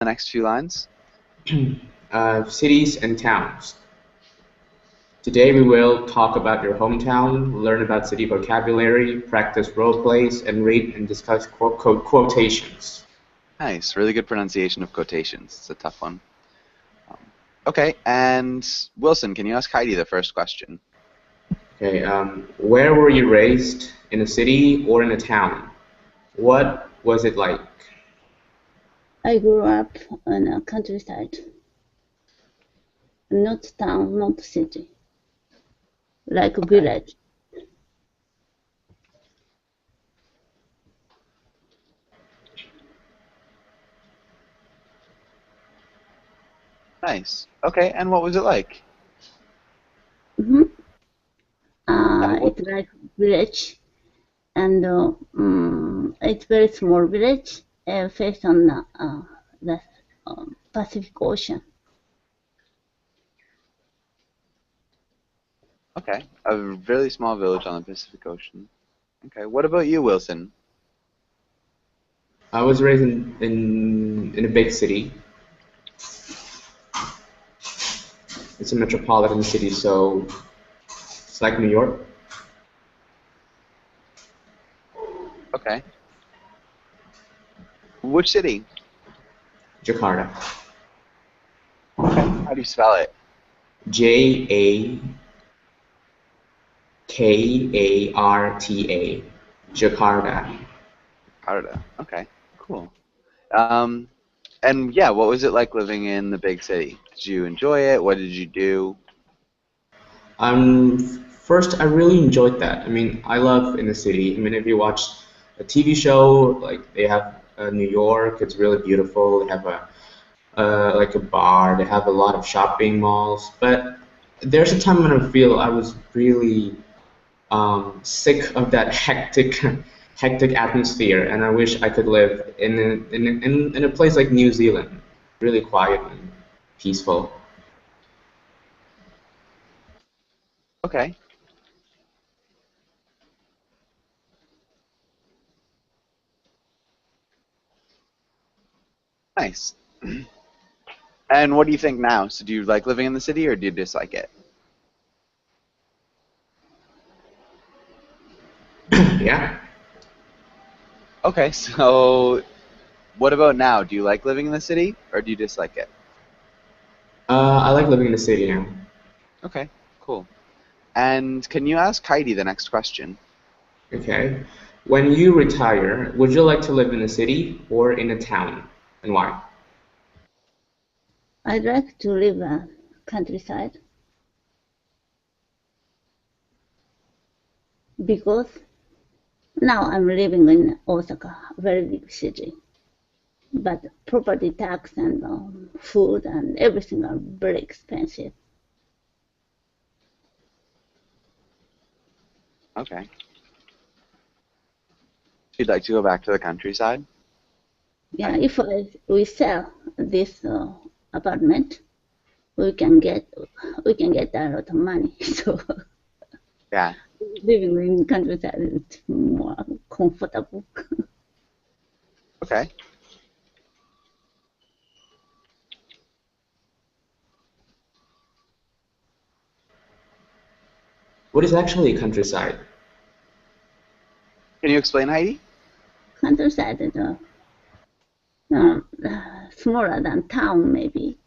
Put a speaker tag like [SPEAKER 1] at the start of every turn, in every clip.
[SPEAKER 1] the next few lines.
[SPEAKER 2] Cities and towns. Today we will talk about your hometown, learn about city vocabulary, practice role plays, and read and discuss quotations.
[SPEAKER 1] Nice, really good pronunciation of quotations. It's a tough one. Okay, and Wilson, can you ask Heidi the first question?
[SPEAKER 2] Okay, where were you raised? In a city or in a town? What was it like?
[SPEAKER 3] I grew up in a countryside, not town, not city, like a village.
[SPEAKER 1] Nice. Okay, and what was it like?
[SPEAKER 3] Mm-hmm.
[SPEAKER 1] What-
[SPEAKER 3] It's like village, and it's very small village faced on the Pacific Ocean.
[SPEAKER 1] Okay, a really small village on the Pacific Ocean. Okay, what about you, Wilson?
[SPEAKER 2] I was raised in a big city. It's a metropolitan city, so it's like New York.
[SPEAKER 1] Okay. Which city?
[SPEAKER 2] Jakarta.
[SPEAKER 1] How do you spell it?
[SPEAKER 2] Jakarta. Jakarta.
[SPEAKER 1] Jakarta. Okay, cool. And yeah, what was it like living in the big city? Did you enjoy it? What did you do?
[SPEAKER 2] First, I really enjoyed that. I mean, I love in the city. I mean, if you watch a TV show, like they have New York, it's really beautiful. They have a like a bar. They have a lot of shopping malls. But there's a time when I feel I was really sick of that hectic atmosphere, and I wish I could live in a place like New Zealand, really quiet and peaceful.
[SPEAKER 1] Okay. Nice. And what do you think now? So do you like living in the city or do you dislike it?
[SPEAKER 2] Yeah.
[SPEAKER 1] Okay, so what about now? Do you like living in the city or do you dislike it?
[SPEAKER 2] I like living in the city now.
[SPEAKER 1] Okay, cool. And can you ask Heidi the next question?
[SPEAKER 2] Okay. When you retire, would you like to live in a city or in a town, and why?
[SPEAKER 3] I'd like to live in countryside because now I'm living in Osaka, very big city. But property tax and food and everything are very expensive.
[SPEAKER 1] Okay. So you'd like to go back to the countryside?
[SPEAKER 3] Yeah, if we sell this apartment, we can get a lot of money. So
[SPEAKER 1] Yeah.
[SPEAKER 3] living in countryside is more comfortable.
[SPEAKER 1] Okay.
[SPEAKER 2] What is actually a countryside?
[SPEAKER 1] Can you explain, Heidi?
[SPEAKER 3] Countryside is smaller than town maybe.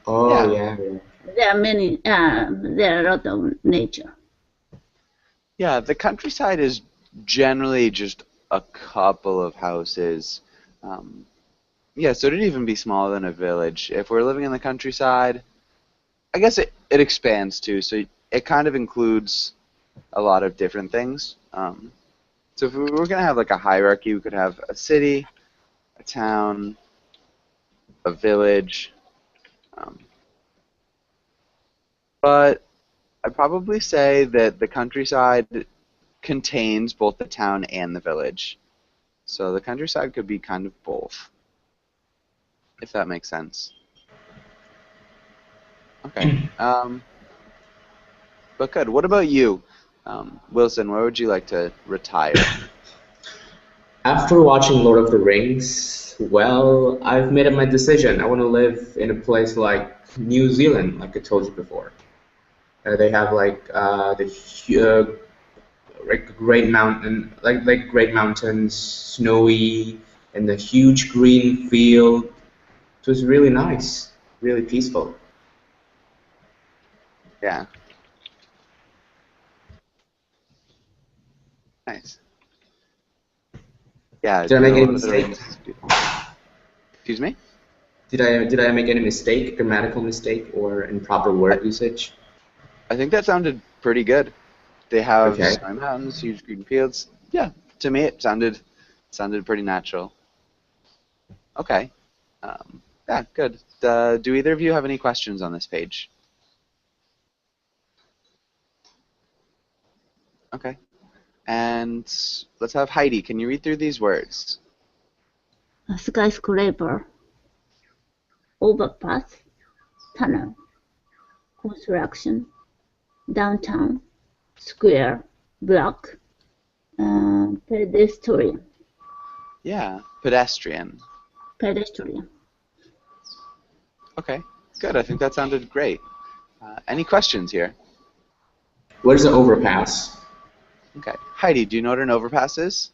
[SPEAKER 2] Oh,
[SPEAKER 1] Yeah.
[SPEAKER 2] yeah.
[SPEAKER 3] There are many. There are a lot of nature.
[SPEAKER 1] Yeah, the countryside is generally just a couple of houses. Um, yeah, so it'd even be smaller than a village. If we're living in the countryside, I guess it expands too, so it kind of includes a lot of different things. So if we were going to have like a hierarchy, we could have a city, a town, a village. Um, but I'd probably say that the countryside contains both the town and the village. So the countryside could be kind of both, if that makes sense. Okay. But good. What about you, Wilson? Where would you like to retire?
[SPEAKER 2] After watching Lord of the Rings, Well, I've made up my decision. I want to live in a place like New Zealand, like I told you before. They have like great mountain, like great mountains, snowy, and a huge green field. It was really nice, really peaceful.
[SPEAKER 1] Yeah, nice. Yeah,
[SPEAKER 2] Did I
[SPEAKER 1] the
[SPEAKER 2] make any
[SPEAKER 1] Lord of the
[SPEAKER 2] mistake?
[SPEAKER 1] Rings is beautiful. Excuse me?
[SPEAKER 2] Did I make any mistake, grammatical mistake, or improper
[SPEAKER 1] I,
[SPEAKER 2] word usage?
[SPEAKER 1] I think that sounded pretty good. They have
[SPEAKER 2] Okay.
[SPEAKER 1] snowy mountains, huge green fields. Yeah, to me it sounded pretty natural. Okay. Yeah, good. Do either of you have any questions on this page? Okay. And let's have Heidi. Can you read through these words?
[SPEAKER 3] Skyscraper, overpass, tunnel, construction, downtown, square, block, pedestrian,
[SPEAKER 1] Yeah, pedestrian.
[SPEAKER 3] pedestrian.
[SPEAKER 1] Okay, good. I think that sounded great. Any questions here?
[SPEAKER 2] What is an overpass?
[SPEAKER 1] Okay. Heidi, do you know what an overpass is?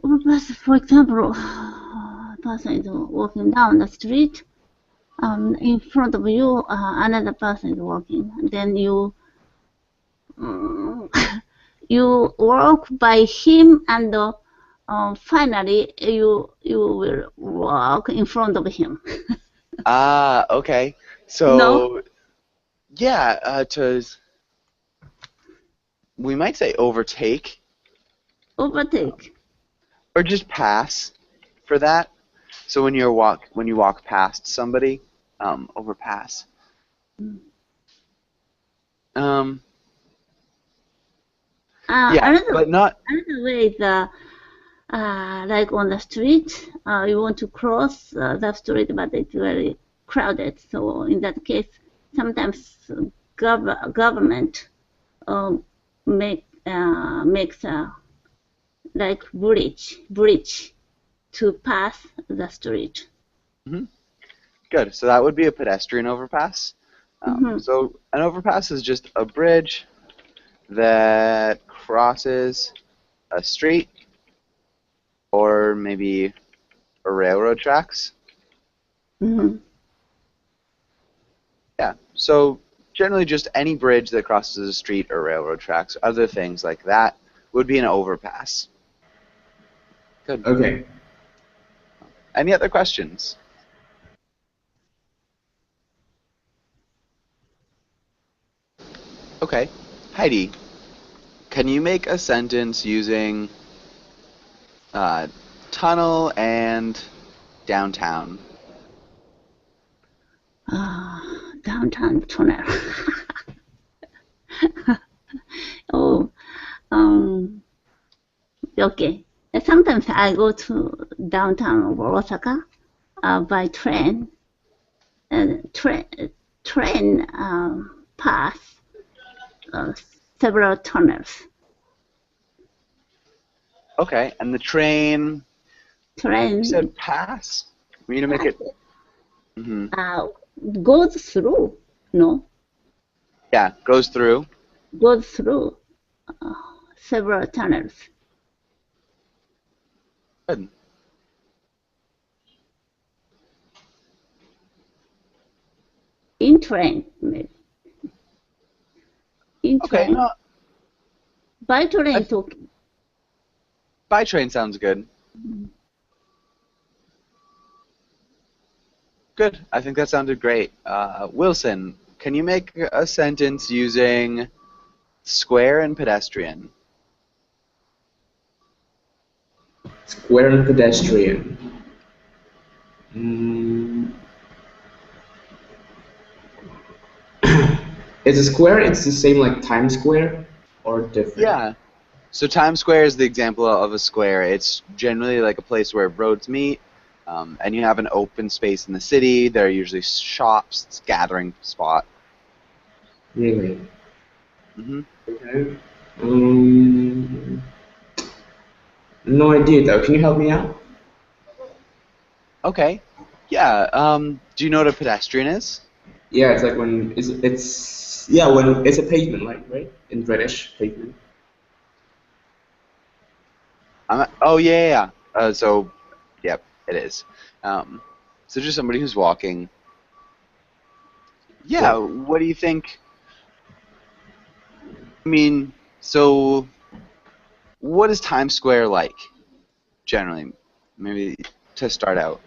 [SPEAKER 3] Overpass, for example, a person is walking down the street. In front of you, another person is walking. Then you you walk by him, and finally you will walk in front of him.
[SPEAKER 1] Ah, okay.
[SPEAKER 3] No,
[SPEAKER 1] So, yeah, we might say overtake
[SPEAKER 3] overtake.
[SPEAKER 1] or just pass for that. So when you walk past somebody, overpass. Um, yeah,
[SPEAKER 3] Another
[SPEAKER 1] but not.
[SPEAKER 3] another way is like on the street, you want to cross the street, but it's very crowded. So in that case, sometimes government um, makes a like bridge to pass the street.
[SPEAKER 1] Mhm. Good. So that would be a pedestrian overpass.
[SPEAKER 3] Hmm.
[SPEAKER 1] So an overpass is just a bridge that crosses a street or maybe a railroad tracks.
[SPEAKER 3] Hmm.
[SPEAKER 1] Yeah. So generally just any bridge that crosses a street or railroad tracks, other things like that would be an overpass. Good.
[SPEAKER 2] Okay.
[SPEAKER 1] Any other questions? Okay. Heidi, can you make a sentence using uh, tunnel and downtown?
[SPEAKER 3] Downtown tunnel. Oh, um, okay. Sometimes I go to downtown of Osaka by train. And train pass uh, several tunnels.
[SPEAKER 1] Okay. And the train, you
[SPEAKER 3] Train
[SPEAKER 1] said pass? We need to make it. Hmm.
[SPEAKER 3] uh, goes through, no,
[SPEAKER 1] Yeah, goes through.
[SPEAKER 3] goes through uh, several tunnels.
[SPEAKER 1] Good.
[SPEAKER 3] In train, maybe. In
[SPEAKER 1] Okay.
[SPEAKER 3] train,
[SPEAKER 1] No,
[SPEAKER 3] by train
[SPEAKER 1] I,
[SPEAKER 3] talking.
[SPEAKER 1] by train sounds good. Good. I think that sounded great. Wilson, can you make a sentence using square and pedestrian?
[SPEAKER 2] Square and pedestrian. Mm, is a square? It's the same like Times Square, or different?
[SPEAKER 1] Yeah. So Times Square is the example of a square. It's generally like a place where roads meet, and you have an open space in the city. There are usually shops, it's a gathering spot.
[SPEAKER 2] Really?
[SPEAKER 1] Hmm.
[SPEAKER 2] Okay. Um, no idea though. Can you help me out?
[SPEAKER 1] Okay. Yeah. Do you know what a pedestrian is?
[SPEAKER 2] Yeah, it's like when it's yeah when it's a pavement, like right in British pavement.
[SPEAKER 1] Oh yeah, yeah. So, yep, it is. Um, so just somebody who's walking. Yeah.
[SPEAKER 2] Cool.
[SPEAKER 1] What do you think? I mean, so what is Times Square like generally? Maybe to start out.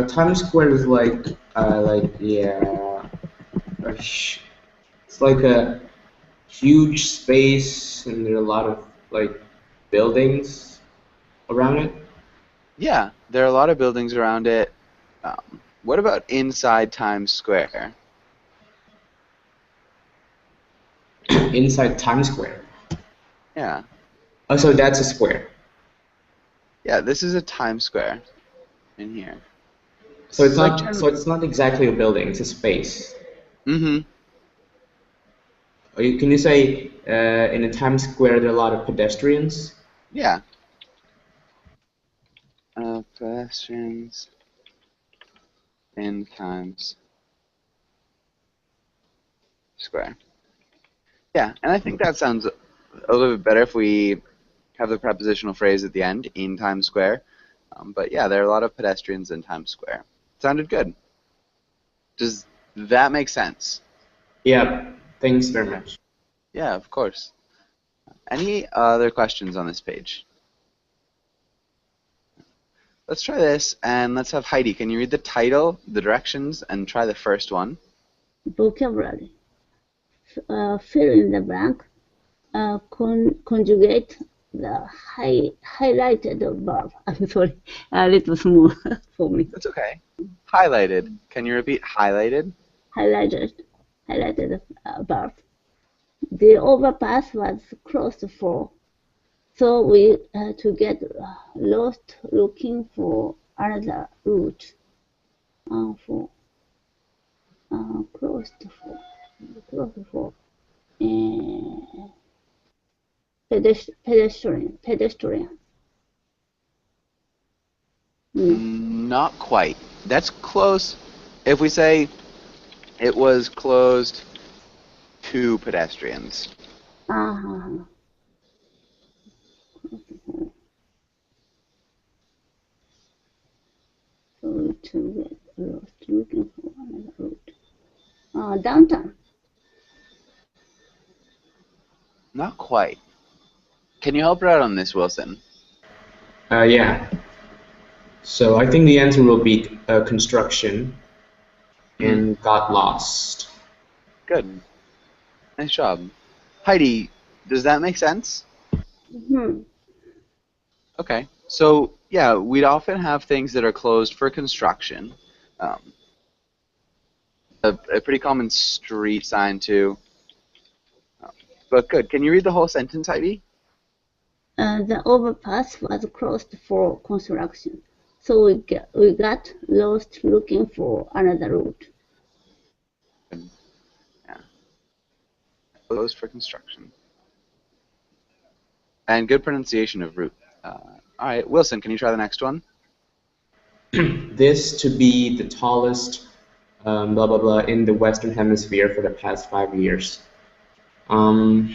[SPEAKER 2] Times Square is like yeah, it's like a huge space, and there are a lot of like buildings around it.
[SPEAKER 1] Yeah, there are a lot of buildings around it. What about inside Times Square?
[SPEAKER 2] Inside Times Square.
[SPEAKER 1] Yeah.
[SPEAKER 2] Oh, so that's a square.
[SPEAKER 1] Yeah, this is a Times Square in here.
[SPEAKER 2] So
[SPEAKER 1] This
[SPEAKER 2] it's
[SPEAKER 1] is like
[SPEAKER 2] not.
[SPEAKER 1] general.
[SPEAKER 2] So it's not exactly a building. It's a space.
[SPEAKER 1] Mm-hmm.
[SPEAKER 2] Can you say in a Times Square there are a lot of pedestrians?
[SPEAKER 1] Yeah. Pedestrians in Times Square. Yeah, and I think that sounds a little bit better if we have the prepositional phrase at the end, in Times Square. But yeah, there are a lot of pedestrians in Times Square. Sounded good. Does that make sense?
[SPEAKER 2] Yeah. Thanks very much.
[SPEAKER 1] Yeah, of course. Any other questions on this page? Let's try this, and let's have Heidi. Can you read the title, the directions, and try the first one?
[SPEAKER 3] Vocabulary. Fill in the blank. Conjugate the highlighted verb. I'm sorry, a little small for me.
[SPEAKER 1] That's okay. Highlighted. Can you repeat highlighted?
[SPEAKER 3] Highlighted, highlighted verb. The overpass was closed for, so we had to get lost looking for another route. For closed for uh, pedestrian. No.
[SPEAKER 1] Not quite. That's close. If we say it was closed to pedestrians.
[SPEAKER 3] Uh, so to get lost looking for another route. Downtown.
[SPEAKER 1] Not quite. Can you help her out on this, Wilson?
[SPEAKER 2] Yeah. So I think the answer will be construction
[SPEAKER 1] Hmm.
[SPEAKER 2] and got lost.
[SPEAKER 1] Good. Nice job. Heidi, does that make sense?
[SPEAKER 3] Hmm.
[SPEAKER 1] Okay. So, yeah, we'd often have things that are closed for construction. Um, a pretty common street sign, too. But good. Can you read the whole sentence, Heidi?
[SPEAKER 3] The overpass was closed for construction, so we got lost looking for another route.
[SPEAKER 1] Good. Yeah. Closed for construction. And good pronunciation of route. All right, Wilson, can you try the next one?
[SPEAKER 2] This to be the tallest blah blah blah in the Western Hemisphere for the past 5 years. Um,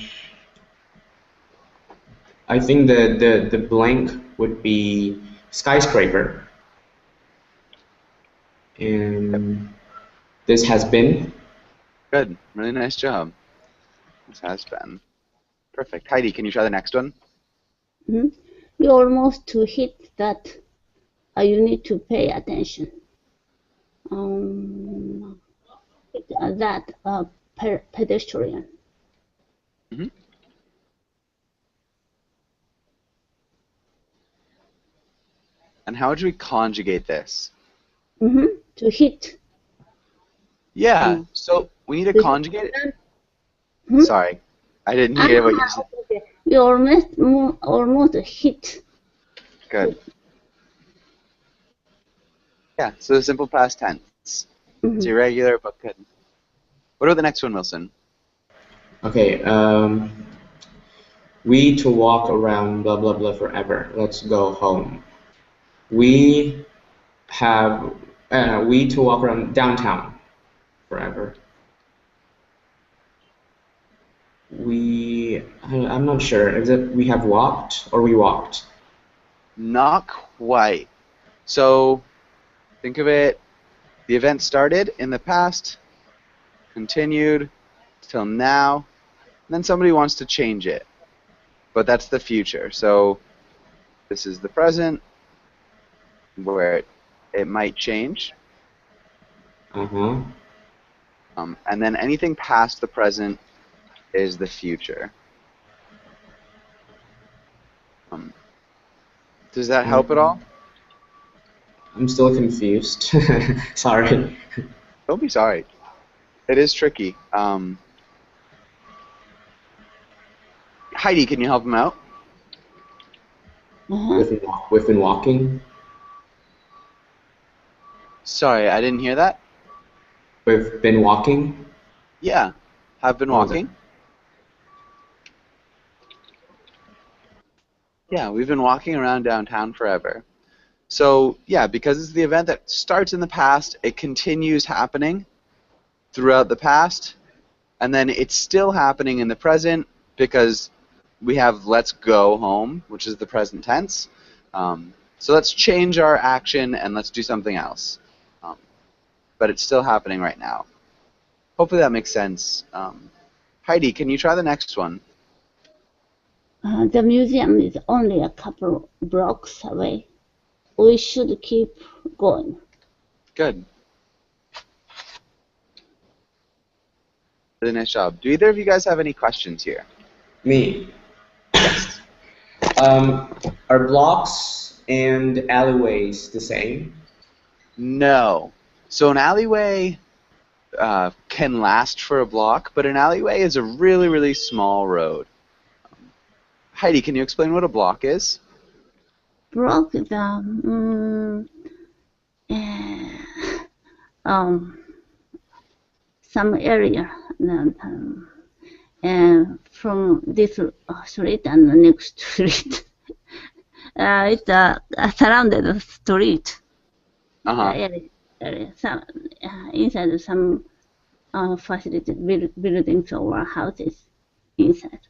[SPEAKER 2] I think the blank would be skyscraper,
[SPEAKER 1] Yep.
[SPEAKER 2] and this has been.
[SPEAKER 1] Good. Really nice job. This has been. Perfect. Heidi, can you try the next one?
[SPEAKER 3] Hmm. You almost to hit that. You need to pay attention. Um, that pedestrian.
[SPEAKER 1] Hmm. And how would we conjugate this?
[SPEAKER 3] To hit.
[SPEAKER 1] Yeah,
[SPEAKER 3] Uh,
[SPEAKER 1] so we need to
[SPEAKER 3] to hit.
[SPEAKER 1] conjugate it.
[SPEAKER 3] Hmm?
[SPEAKER 1] Sorry, I didn't hear what you said.
[SPEAKER 3] Okay. You almost hit.
[SPEAKER 1] Good. Yeah, so the simple past tense. It's
[SPEAKER 3] Mhm.
[SPEAKER 1] irregular, but good. What about the next one, Wilson?
[SPEAKER 2] Okay, we to walk around blah blah blah forever. Let's go home. We have we to walk around downtown forever. I'm not sure. Is it we have walked or we walked?
[SPEAKER 1] Not quite. So think of it, the event started in the past, continued till now, and then somebody wants to change it. But that's the future. So this is the present, where it might change.
[SPEAKER 2] Uh-huh.
[SPEAKER 1] And then anything past the present is the future. Does that help at all?
[SPEAKER 2] I'm still confused. Sorry.
[SPEAKER 1] Don't be sorry. It is tricky. Heidi, can you help him out?
[SPEAKER 2] We've been walking.
[SPEAKER 1] Sorry, I didn't hear that.
[SPEAKER 2] We've been walking.
[SPEAKER 1] Yeah, have been walking. Yeah, we've been walking around downtown forever. So, yeah, because it's the event that starts in the past, it continues happening throughout the past, and then it's still happening in the present because we have let's go home, which is the present tense. So let's change our action and let's do something else. But it's still happening right now. Hopefully that makes sense. Heidi, can you try the next one?
[SPEAKER 3] The museum is only a couple blocks away. We should keep going.
[SPEAKER 1] Good. Really nice job. Do either of you guys have any questions here?
[SPEAKER 2] Me.
[SPEAKER 1] Yes.
[SPEAKER 2] Are blocks and alleyways the same?
[SPEAKER 1] No. So an alleyway can last for a block, but an alleyway is a really, really small road. Heidi, can you explain what a block is?
[SPEAKER 3] Block is some area from this street and the next street. It's a surrounded street. Area. Some, inside some facility buildings or houses inside.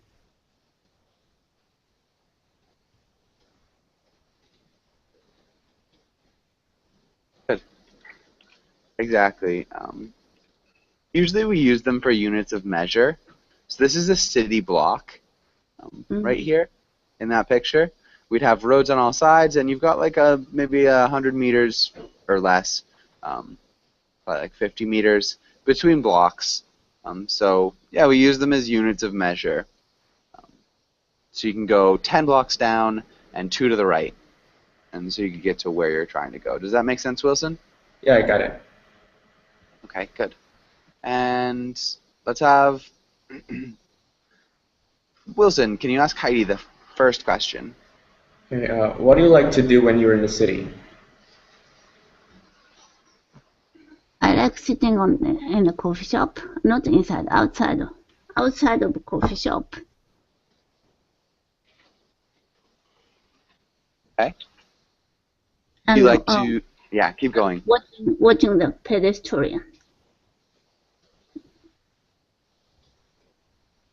[SPEAKER 1] Good. Exactly. Usually we use them for units of measure. So this is a city block right here in that picture. We'd have roads on all sides, and you've got like maybe 100 meters or less, like 50 meters between blocks. So yeah, we use them as units of measure. So you can go 10 blocks down and 2 to the right, and so you can get to where you're trying to go. Does that make sense, Wilson?
[SPEAKER 2] Yeah, I got it.
[SPEAKER 1] Okay, good. And let's have Wilson, can you ask Heidi the first question?
[SPEAKER 2] Okay, what do you like to do when you're in the city?
[SPEAKER 3] I like sitting in a coffee shop, not inside, outside of the coffee shop.
[SPEAKER 1] Okay.
[SPEAKER 3] And,
[SPEAKER 1] Do you like to? Yeah, keep going.
[SPEAKER 3] Watching the pedestrian.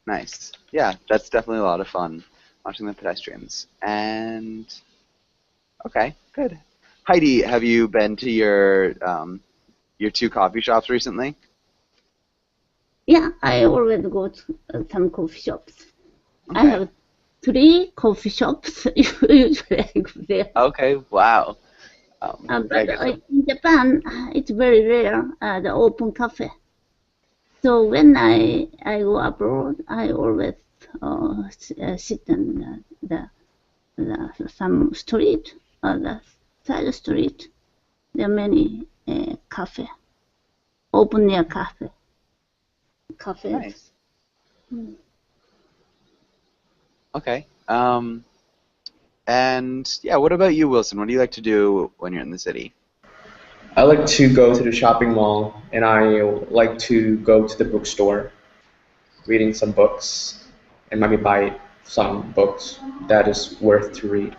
[SPEAKER 1] Nice. Yeah, that's definitely a lot of fun, watching the pedestrians. And okay, good. Heidi, have you been to your 2 coffee shops recently?
[SPEAKER 3] Yeah, I always go to some coffee shops.
[SPEAKER 1] Okay.
[SPEAKER 3] I have 3 coffee shops usually I go there.
[SPEAKER 1] Okay. Wow.
[SPEAKER 3] But in Japan, it's very rare the open cafe. So when I go abroad, I always sit in some street, the side street. There are many cafe, open air cafes.
[SPEAKER 1] Nice. Okay. And yeah, what about you, Wilson? What do you like to do when you're in the city?
[SPEAKER 2] I like to go to the shopping mall, and I like to go to the bookstore, reading some books, and maybe buy some books that is worth to read.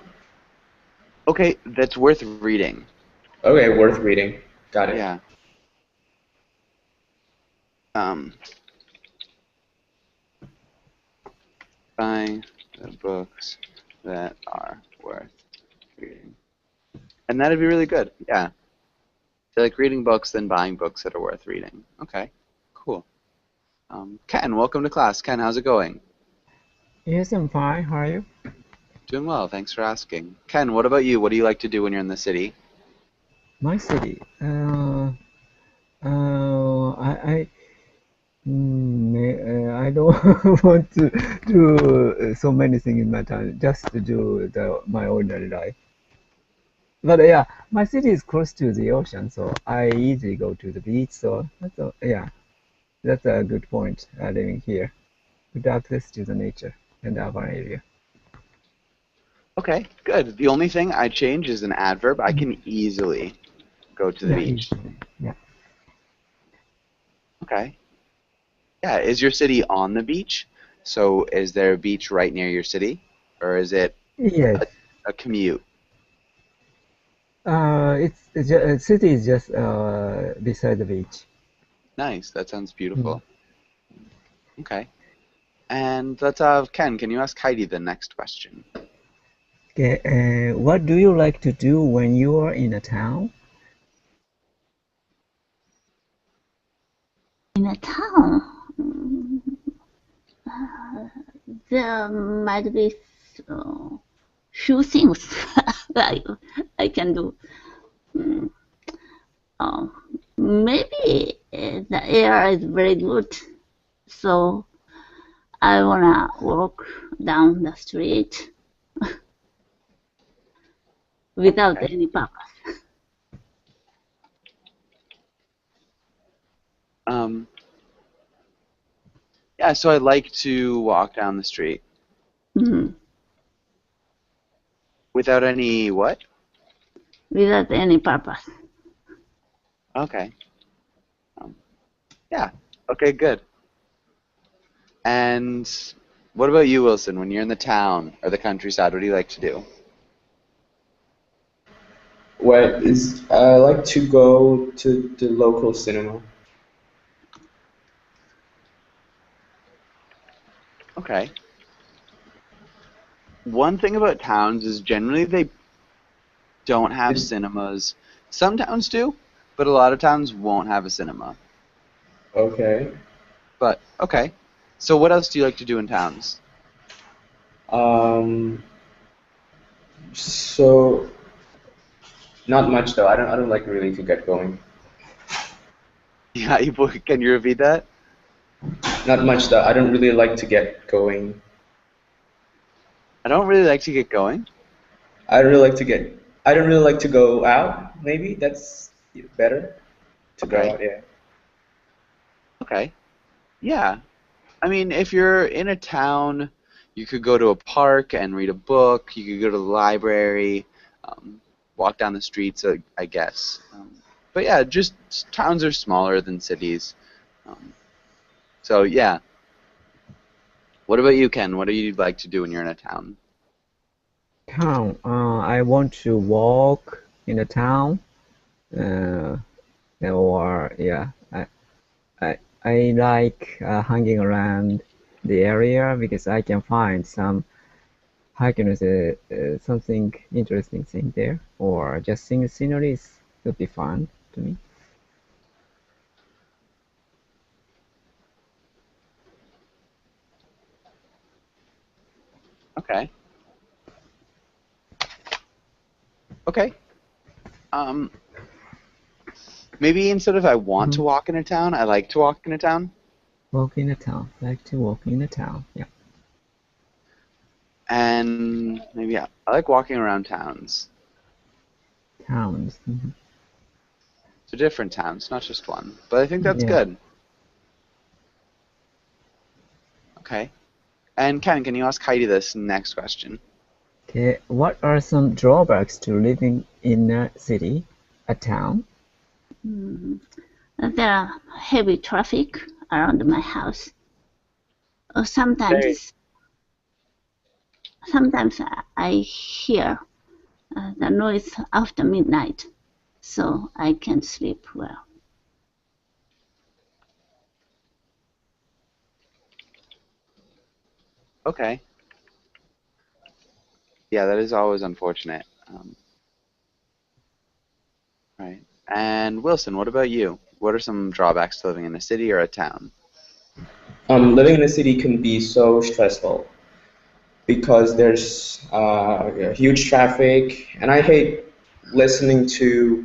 [SPEAKER 1] Okay, that's worth reading.
[SPEAKER 2] Okay, worth reading. Got it.
[SPEAKER 1] Yeah. Um, buying the books that are worth reading. And that'd be really good. Yeah. So like reading books, then buying books that are worth reading. Okay. Cool. Ken, welcome to class. Ken, how's it going?
[SPEAKER 4] Yes, I'm fine. How are you?
[SPEAKER 1] Doing well. Thanks for asking. Ken, what about you? What do you like to do when you're in the city?
[SPEAKER 4] My city. I don't want to do so many things in my time. Just to do my ordinary life. But yeah, my city is close to the ocean, so I easily go to the beach. So yeah, that's a good point. Living here, good access to the nature and the urban area.
[SPEAKER 1] Okay, good. The only thing I change is an adverb. I
[SPEAKER 4] Mhm.
[SPEAKER 1] can easily go to the
[SPEAKER 4] Yeah,
[SPEAKER 1] beach.
[SPEAKER 4] easily. Yeah.
[SPEAKER 1] Okay. Yeah, is your city on the beach? So is there a beach right near your city? Or is it
[SPEAKER 4] Yes.
[SPEAKER 1] a, a commute?
[SPEAKER 4] City is just beside the beach.
[SPEAKER 1] Nice. That sounds
[SPEAKER 4] Mm.
[SPEAKER 1] beautiful. Okay. And let's have Ken, can you ask Heidi the next question?
[SPEAKER 4] Okay, what do you like to do when you are in a town?
[SPEAKER 3] In a town, there might be uh, few things that I can do. Mm, uh, Maybe the air is very good, so I wanna walk down the street without
[SPEAKER 1] Okay.
[SPEAKER 3] any purpose.
[SPEAKER 1] Um, yeah, so I like to walk down the street
[SPEAKER 3] Mm,
[SPEAKER 1] without any what?
[SPEAKER 3] without any purpose.
[SPEAKER 1] Okay. Um, yeah. Okay, good. And what about you, Wilson? When you're in the town or the countryside, what do you like to do?
[SPEAKER 2] What is I like to go to the local cinema.
[SPEAKER 1] Okay. One thing about towns is generally they don't have
[SPEAKER 2] It,
[SPEAKER 1] cinemas. Some towns do, but a lot of towns won't have a cinema.
[SPEAKER 2] okay.
[SPEAKER 1] But okay. So what else do you like to do in towns?
[SPEAKER 2] Um, so not much though. I don't like really to get going.
[SPEAKER 1] Yeah, can you repeat that?
[SPEAKER 2] Not much though. I don't really like to get going.
[SPEAKER 1] I don't really like to get going.
[SPEAKER 2] I don't really like to get. I don't really like to go out. Maybe that's better to go
[SPEAKER 1] Okay.
[SPEAKER 2] out. Yeah.
[SPEAKER 1] Okay. Yeah. I mean, if you're in a town, you could go to a park and read a book. You could go to the library, um, walk down the streets, I guess. But yeah, just towns are smaller than cities. Um, so yeah. What about you, Ken? What do you like to do when you're in a town?
[SPEAKER 4] Town. I want to walk in the town. Uh, or yeah, I like hanging around the area because I can find some hiking is something interesting thing there, or just seeing the sceneries would be fun to me.
[SPEAKER 1] Okay. Okay. Um, maybe instead of I want
[SPEAKER 4] Hmm.
[SPEAKER 1] to walk in a town, I like to walk in a town.
[SPEAKER 4] Walk in the town. Like to walk in the town. Yeah.
[SPEAKER 1] And maybe I like walking around towns.
[SPEAKER 4] Towns. Hmm.
[SPEAKER 1] So different towns, not just one. But I think that's
[SPEAKER 4] Yeah.
[SPEAKER 1] good. Okay. And Ken, can you ask Heidi this next question?
[SPEAKER 4] Okay. What are some drawbacks to living in a city, a town?
[SPEAKER 3] Mm, there are heavy traffic around my house.
[SPEAKER 1] Very.
[SPEAKER 3] Sometimes I hear the noise after midnight. so I can't sleep well.
[SPEAKER 1] Okay. Yeah, that is always unfortunate. Right. And Wilson, what about you? What are some drawbacks to living in a city or a town?
[SPEAKER 2] Living in a city can be so stressful because there's huge traffic, and I hate listening to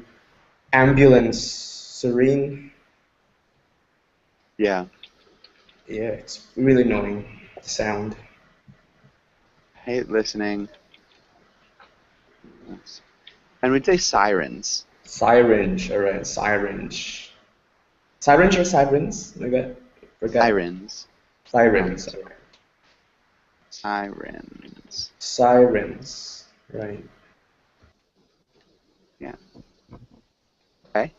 [SPEAKER 2] ambulance serene.
[SPEAKER 1] Yeah,
[SPEAKER 2] Yeah, it's really annoying, the sound.
[SPEAKER 1] hate listening. And we'd say sirens.
[SPEAKER 2] Sirens, alright, sirens. Sirens or sirens? Like that? Forgot.
[SPEAKER 1] Sirens.
[SPEAKER 2] Sirens, alright.
[SPEAKER 1] Sirens.
[SPEAKER 2] Sirens, right.
[SPEAKER 1] Yeah. Okay.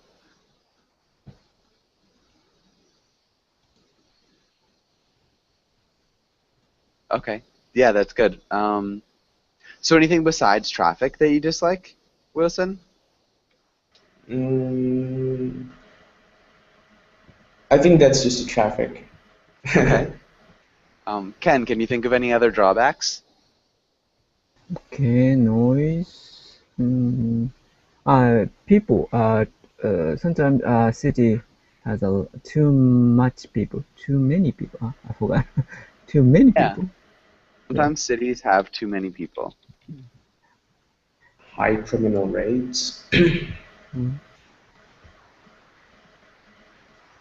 [SPEAKER 1] Okay. Yeah, that's good. So anything besides traffic that you dislike, Wilson?
[SPEAKER 2] Mm, I think that's just the traffic.
[SPEAKER 1] Okay. Ken, can you think of any other drawbacks?
[SPEAKER 4] Okay, noise. People. Sometimes city has too much people, too many people. I forgot. Too many
[SPEAKER 1] Yeah.
[SPEAKER 4] people. Yeah.
[SPEAKER 1] Sometimes cities have too many people.
[SPEAKER 2] High criminal rates.
[SPEAKER 4] Mm.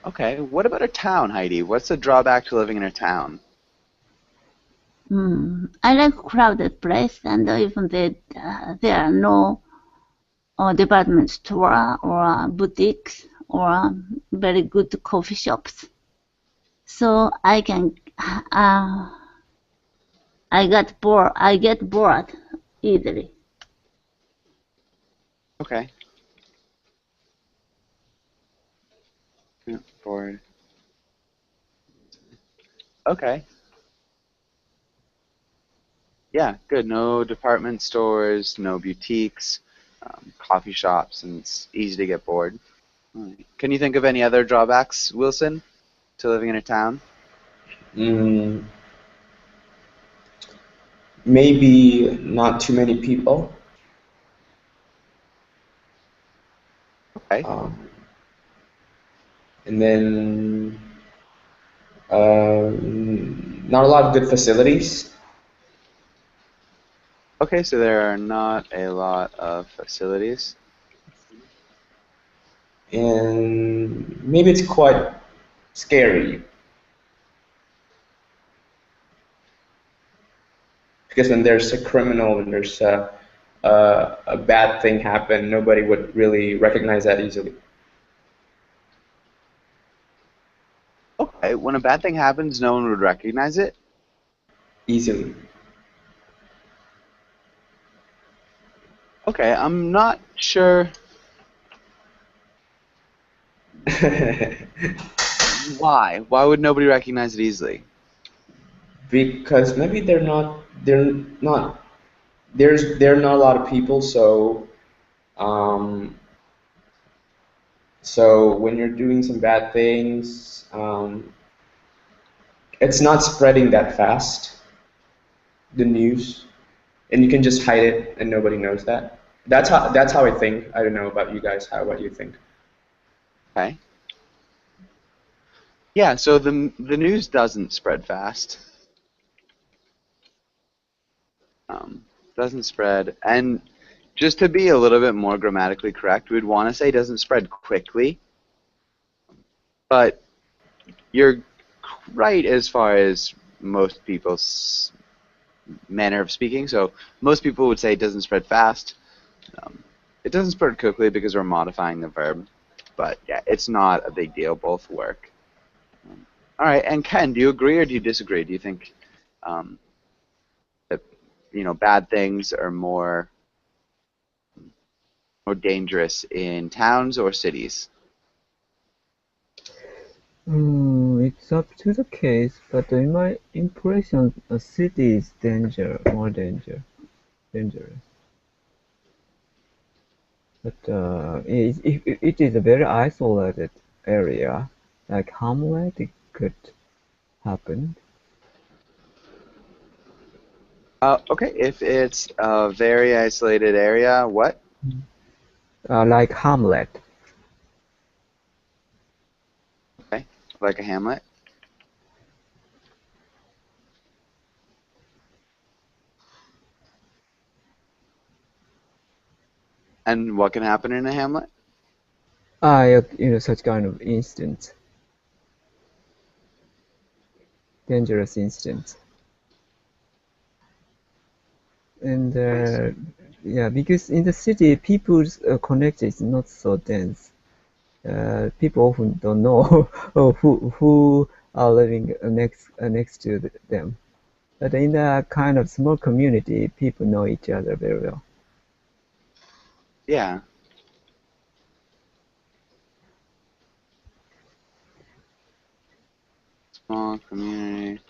[SPEAKER 1] Okay. What about a town, Heidi? What's the drawback to living in a town?
[SPEAKER 3] I like crowded place, and even there are no department store or boutiques or very good coffee shops. So I can I get bored easily.
[SPEAKER 1] Okay. Yeah, bored. Okay. Yeah, good. No department stores, no boutiques, coffee shops, and it's easy to get bored. All right. Can you think of any other drawbacks, Wilson, to living in a town?
[SPEAKER 2] Mm, maybe not too many people.
[SPEAKER 1] Okay.
[SPEAKER 2] Um, and then not a lot of good facilities.
[SPEAKER 1] Okay, so there are not a lot of facilities.
[SPEAKER 2] And maybe it's quite scary because when there's a criminal, when there's a bad thing happen, nobody would really recognize that easily.
[SPEAKER 1] Okay, when a bad thing happens, no one would recognize it.
[SPEAKER 2] Easily.
[SPEAKER 1] Okay, I'm not sure why. Why would nobody recognize it easily?
[SPEAKER 2] Because maybe there are not a lot of people, um, so when you're doing some bad things, it's not spreading that fast, the news, and you can just hide it and nobody knows that. That's how I think. I don't know about you guys. How about you think?
[SPEAKER 1] Okay. Yeah, so the news doesn't spread fast. Doesn't spread, and just to be a little bit more grammatically correct, we'd want to say doesn't spread quickly, but you're right as far as most people's manner of speaking. So most people would say it doesn't spread fast. It doesn't spread quickly because we're modifying the verb, but yeah, it's not a big deal. Both work. All right, and Ken, do you agree or do you disagree? Do you think um, that bad things are more dangerous in towns or cities?
[SPEAKER 4] It's up to the case, but in my impression, a city is dangerous. But it is a very isolated area, like Hamlet, it could happen.
[SPEAKER 1] Okay, if it's a very isolated area, what?
[SPEAKER 4] Like Hamlet.
[SPEAKER 1] Okay, like a hamlet. And what can happen in a hamlet?
[SPEAKER 4] Such kind of instance, dangerous instance. And
[SPEAKER 1] Nice.
[SPEAKER 4] yeah, because in the city, people's connection is not so dense. People often don't know who are living next to them. But in a kind of small community, people know each other very well.
[SPEAKER 1] Yeah. Small community.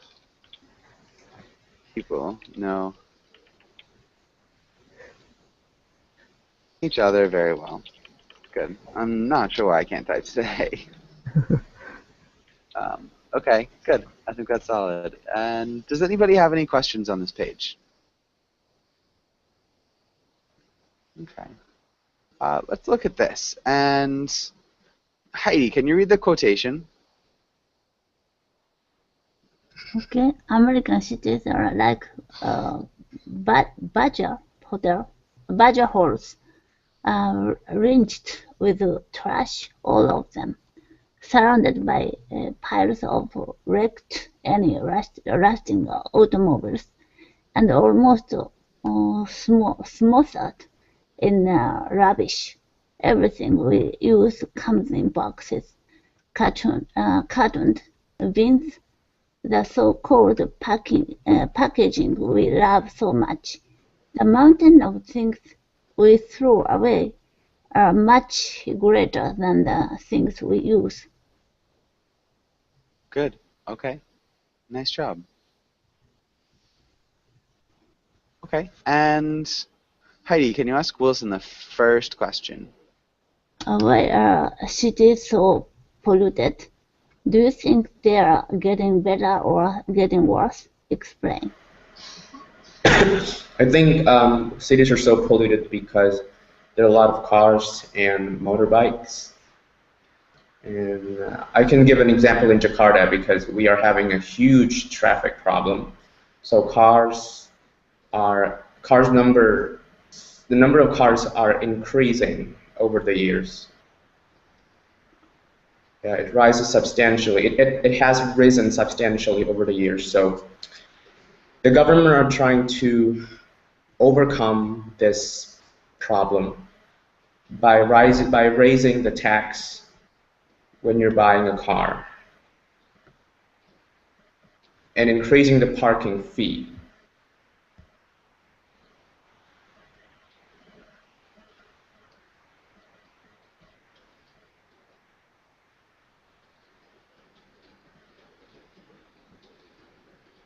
[SPEAKER 1] People know each other very well. Good. I'm not sure why I can't type today. Okay, good. I think that's solid. And does anybody have any questions on this page? Okay. Let's look at this. And Heidi, can you read the quotation?
[SPEAKER 3] Okay, American cities are like badger holes, ringed with trash, all of them, surrounded by piles of wrecked and rusting automobiles, and almost smothered in rubbish. Everything we use comes in boxes, cartoned bins, the so-called packaging we love so much. The mountain of things we throw away are much greater than the things we use.
[SPEAKER 1] Good. Okay. Nice job. Okay. And Heidi, can you ask Wilson the first question?
[SPEAKER 3] Why are cities so polluted? Do you think they are getting better or getting worse? Explain.
[SPEAKER 2] I think cities are so polluted because there are a lot of cars and motorbikes. And I can give an example in Jakarta because we are having a huge traffic problem. So the number of cars are increasing over the years. Yeah, it rises substantially. It has risen substantially over the years. So the government are trying to overcome this problem by raising the tax when you're buying a car and increasing the parking fee.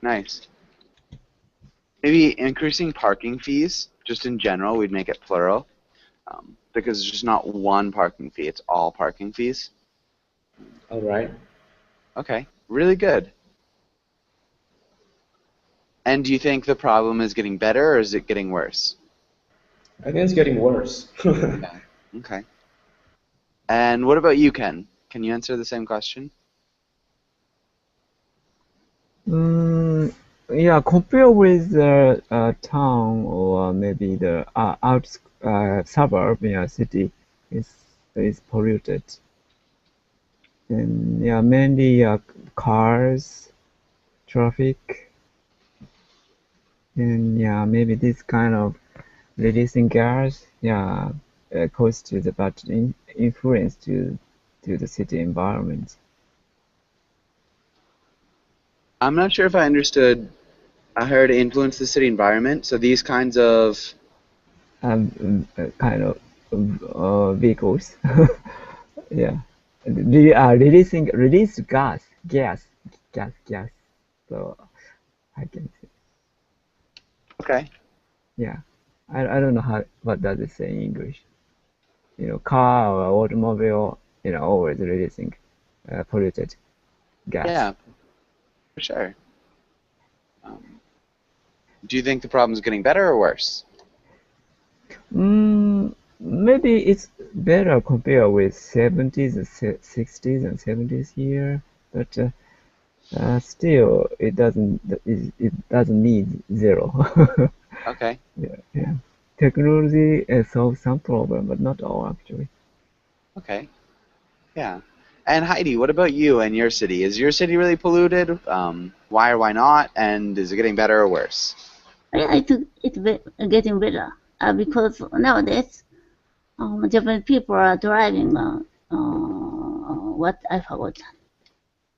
[SPEAKER 1] Nice. Maybe increasing parking fees, just in general, we'd make it plural. Because it's just not one parking fee, it's all parking fees.
[SPEAKER 2] All right.
[SPEAKER 1] Okay, really good. And do you think the problem is getting better or is it getting worse?
[SPEAKER 2] I think it's getting worse.
[SPEAKER 1] Yeah. Okay. And what about you, Ken? Can you answer the same question?
[SPEAKER 4] Yeah, compare with the town or maybe the suburb in a city is polluted. And yeah, mainly cars, traffic, and yeah, maybe this kind of releasing gas, yeah, cause to the bad influence to the city environment.
[SPEAKER 1] I'm not sure if I understood. I heard influence the city environment. So these kinds of
[SPEAKER 4] Kind of vehicles. Yeah, release gas. So I can say,
[SPEAKER 1] okay.
[SPEAKER 4] yeah. I don't know what does it say in English. car or automobile, always releasing polluted gas.
[SPEAKER 1] Yeah, for sure. Um, do you think the problem is getting better or worse?
[SPEAKER 4] Maybe it's better compared with 70s and 60s and 70s here, but still it doesn't need zero.
[SPEAKER 1] Okay.
[SPEAKER 4] Yeah. Technology solves some problem, but not all actually.
[SPEAKER 1] Okay. Yeah. And Heidi, what about you and your city? Is your city really polluted? Why or why not? And is it getting better or worse?
[SPEAKER 3] Yeah, it's getting better because nowadays Japanese people are driving what I forgot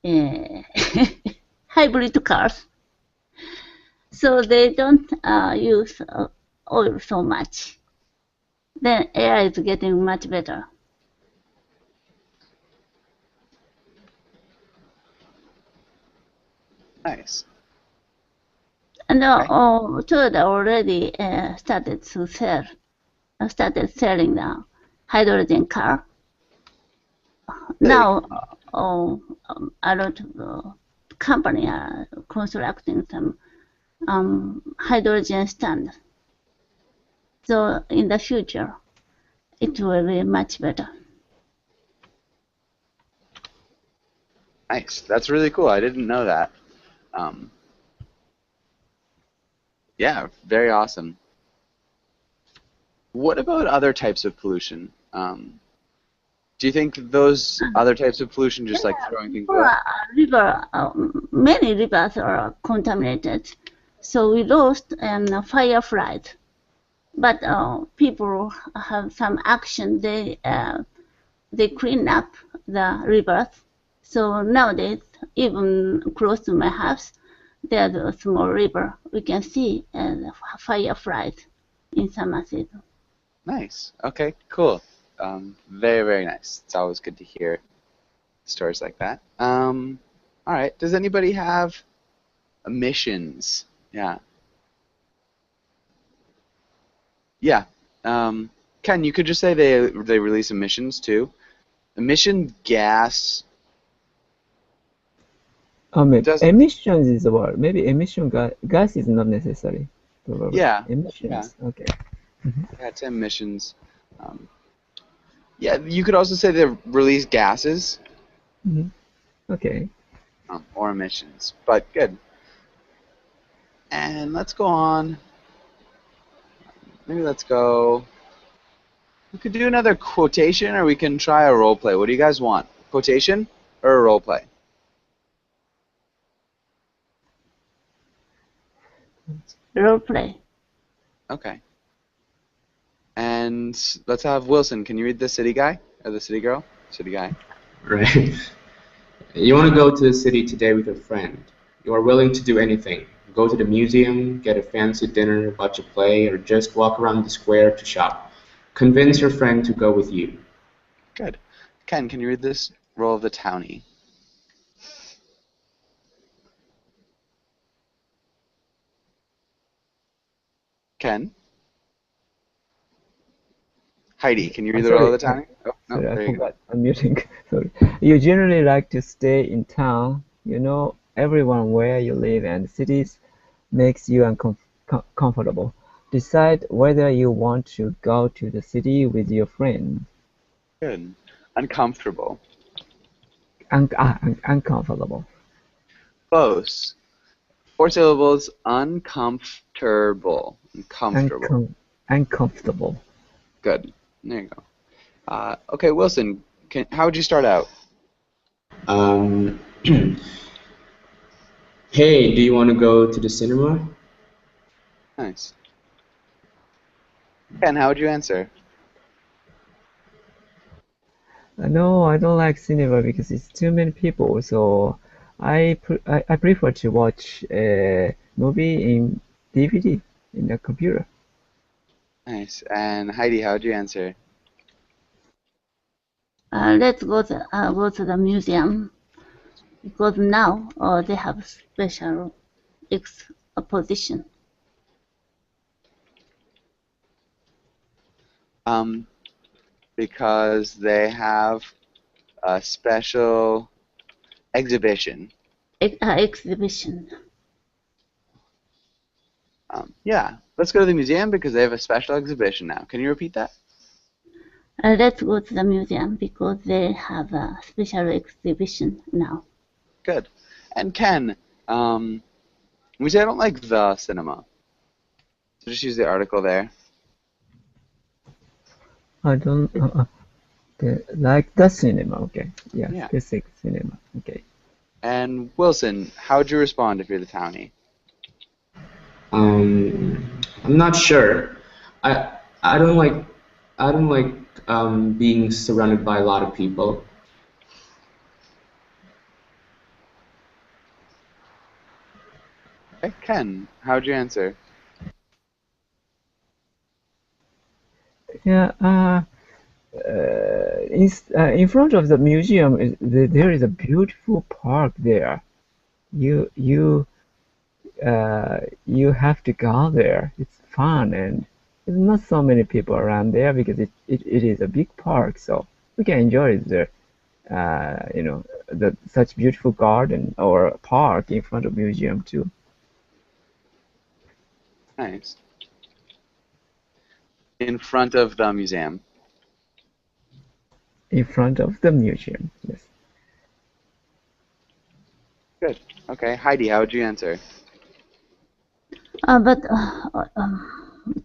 [SPEAKER 3] uh, hybrid cars, so they don't use oil so much. Then air is getting much better.
[SPEAKER 1] Nice.
[SPEAKER 3] And
[SPEAKER 1] Okay.
[SPEAKER 3] Toyota already started selling the hydrogen car.
[SPEAKER 1] Really?
[SPEAKER 3] Now, a lot of company are constructing some hydrogen stand. So in the future, it will be much better.
[SPEAKER 1] Nice. That's really cool. I didn't know that. Um, yeah, very awesome. What about other types of pollution? Do you think those other types of pollution, just like throwing things away?
[SPEAKER 3] Many rivers are contaminated, so we lost fireflies. But people have some action. They clean up the rivers. So nowadays, even close to my house, there's a small river. We can see fireflies in summer season.
[SPEAKER 1] Nice. Okay, cool. Very, very nice. It's always good to hear stories like that. All right. Does anybody have emissions? Yeah. Yeah. Ken, you could just say they release emissions too. Emission gas
[SPEAKER 4] Maybe
[SPEAKER 1] doesn't.
[SPEAKER 4] emissions is the word. Maybe gas is not necessary. Probably
[SPEAKER 1] Yeah. Yeah.
[SPEAKER 4] emissions. Okay.
[SPEAKER 1] Yeah, it's emissions. Um, yeah, you could also say they release gases
[SPEAKER 4] hmm Okay.
[SPEAKER 1] or emissions. But good. And let's go on. Maybe let's go. We could do another quotation, or we can try a role play. What do you guys want? Quotation or a role play?
[SPEAKER 3] Role play.
[SPEAKER 1] Okay. And let's have Wilson. Can you read the city guy or the city girl? City guy.
[SPEAKER 2] Right. You want to go to the city today with a friend. You are willing to do anything. Go to the museum, get a fancy dinner, watch a play, or just walk around the square to shop. Convince your friend to go with you.
[SPEAKER 1] Good. Ken, can you read this role of the townie? Ken? Heidi, can you read the role
[SPEAKER 4] Sorry.
[SPEAKER 1] of the townie? Oh, no,
[SPEAKER 4] Sorry, I
[SPEAKER 1] there you go.
[SPEAKER 4] forgot unmuting. Sorry. You generally like to stay in town. You know everyone where you live, and cities makes you uncomfortable. Decide whether you want to go to the city with your friend.
[SPEAKER 1] Good. Uncomfortable.
[SPEAKER 4] Uncomfortable.
[SPEAKER 1] Close. 4 syllables. Uncomfortable. Uncomfortable.
[SPEAKER 4] Uncomfortable.
[SPEAKER 1] Good. There you go. Okay, Wilson, how would you start out?
[SPEAKER 2] Um, hey, do you want to go to the cinema?
[SPEAKER 1] Nice. Ken, how would you answer?
[SPEAKER 4] No, I don't like cinema because it's too many people. So I prefer to watch a movie in DVD in the computer.
[SPEAKER 1] Nice. And Heidi, how would you answer?
[SPEAKER 3] Let's go to the museum because now they have special exposition.
[SPEAKER 1] because they have a special exhibition.
[SPEAKER 3] Exhibition.
[SPEAKER 1] Yeah, let's go to the museum because they have a special exhibition now. Can you repeat that?
[SPEAKER 3] Let's go to the museum because they have a special exhibition now.
[SPEAKER 1] Good. And Ken, we say I don't like the cinema. So just use the article there.
[SPEAKER 4] I don't like the cinema. Okay. Yeah.
[SPEAKER 1] Yeah.
[SPEAKER 4] Specific cinema. Okay.
[SPEAKER 1] And Wilson, how would you respond if you're the townie?
[SPEAKER 2] I'm not sure. I don't like being surrounded by a lot of people.
[SPEAKER 1] Okay, Ken, how would you answer?
[SPEAKER 4] Yeah. In front of the museum, there is a beautiful park there. You have to go there. It's fun and there's not so many people around there because it is a big park, so we can enjoy the such beautiful garden or park in front of museum too.
[SPEAKER 1] Nice. In front of the museum.
[SPEAKER 4] In front of the museum, yes.
[SPEAKER 1] Good. Okay, Heidi, how would you answer?
[SPEAKER 3] But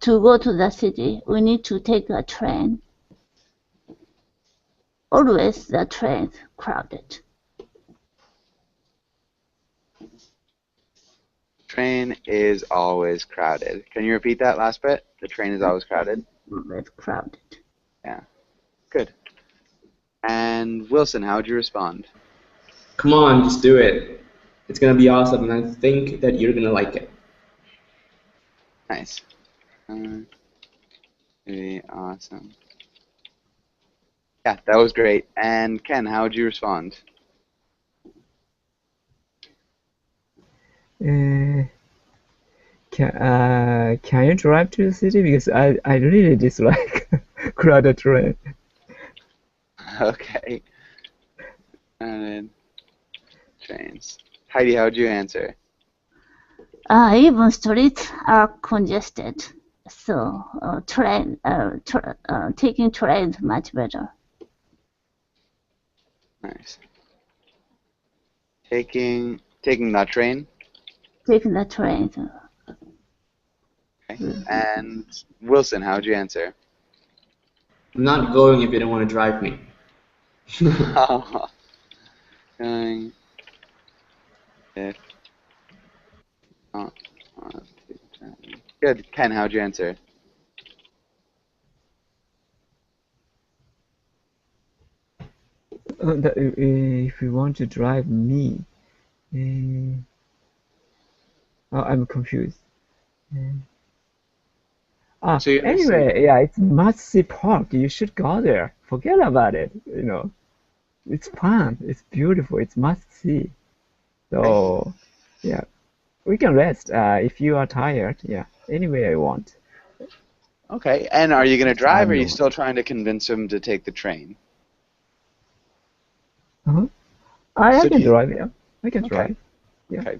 [SPEAKER 3] to go to the city, we need to take a train. Always the train crowded.
[SPEAKER 1] Train is always crowded. Can you repeat that last bit? The train is always crowded?
[SPEAKER 3] Always crowded.
[SPEAKER 1] Yeah. Good. And Wilson, how would you respond?
[SPEAKER 2] Come on, just do it. It's gonna be awesome, and I think that you're gonna like it.
[SPEAKER 1] Nice. Really awesome. Yeah, that was great. And Ken, how would you respond?
[SPEAKER 4] Can you drive to the city because I really dislike crowded train.
[SPEAKER 1] Okay. And then trains. Heidi, how would you answer?
[SPEAKER 3] Even streets are congested, so taking train is much better.
[SPEAKER 1] Nice. Taking that train.
[SPEAKER 3] Taking the train.
[SPEAKER 1] Okay. And Wilson, how would you answer?
[SPEAKER 2] I'm not going if you don't want to drive me.
[SPEAKER 1] Going if not want to drive. Good. Ken, how would you answer?
[SPEAKER 4] If you want to drive me, I'm confused.
[SPEAKER 1] So you're
[SPEAKER 4] Anyway, yeah, it's must-see park. You should go there. Forget about it. It's fun. It's beautiful. It's must-see. So, yeah, we can rest. If you are tired, yeah, anyway I want.
[SPEAKER 1] Okay. And are you going to drive, or are you
[SPEAKER 4] know.
[SPEAKER 1] still trying to convince him to take the train?
[SPEAKER 4] I
[SPEAKER 1] So
[SPEAKER 4] can
[SPEAKER 1] do you-
[SPEAKER 4] drive. Yeah, I can
[SPEAKER 1] Okay.
[SPEAKER 4] drive. Yeah.
[SPEAKER 1] Okay.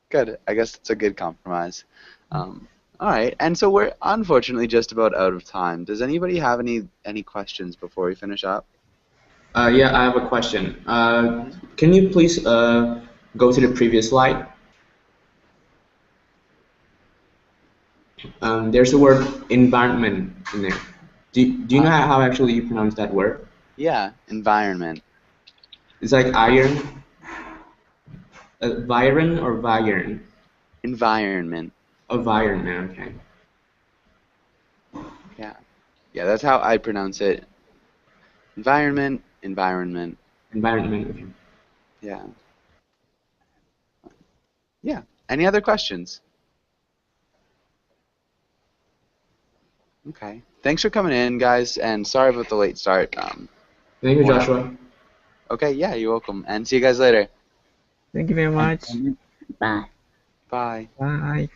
[SPEAKER 1] Good. I guess it's a good compromise. All right. And so we're unfortunately just about out of time. Does anybody have any questions before we finish up?
[SPEAKER 2] Yeah, I have a question. Can you please go to the previous slide? There's the word environment in there. Do you know how actually you pronounce that word?
[SPEAKER 1] Yeah. Environment.
[SPEAKER 2] It's like iron, viron or viron?
[SPEAKER 1] Environment.
[SPEAKER 2] Environment, okay.
[SPEAKER 1] Yeah. Yeah. That's how I pronounce it. Environment. Environment.
[SPEAKER 2] Environment, okay.
[SPEAKER 1] Yeah. Yeah. Any other questions? Okay. Thanks for coming in, guys, and sorry about the late start.
[SPEAKER 2] Thank you, Joshua.
[SPEAKER 1] Okay, yeah, you're welcome. And see you guys later.
[SPEAKER 4] Thank you very much.
[SPEAKER 3] Bye.
[SPEAKER 1] Bye.
[SPEAKER 4] Bye.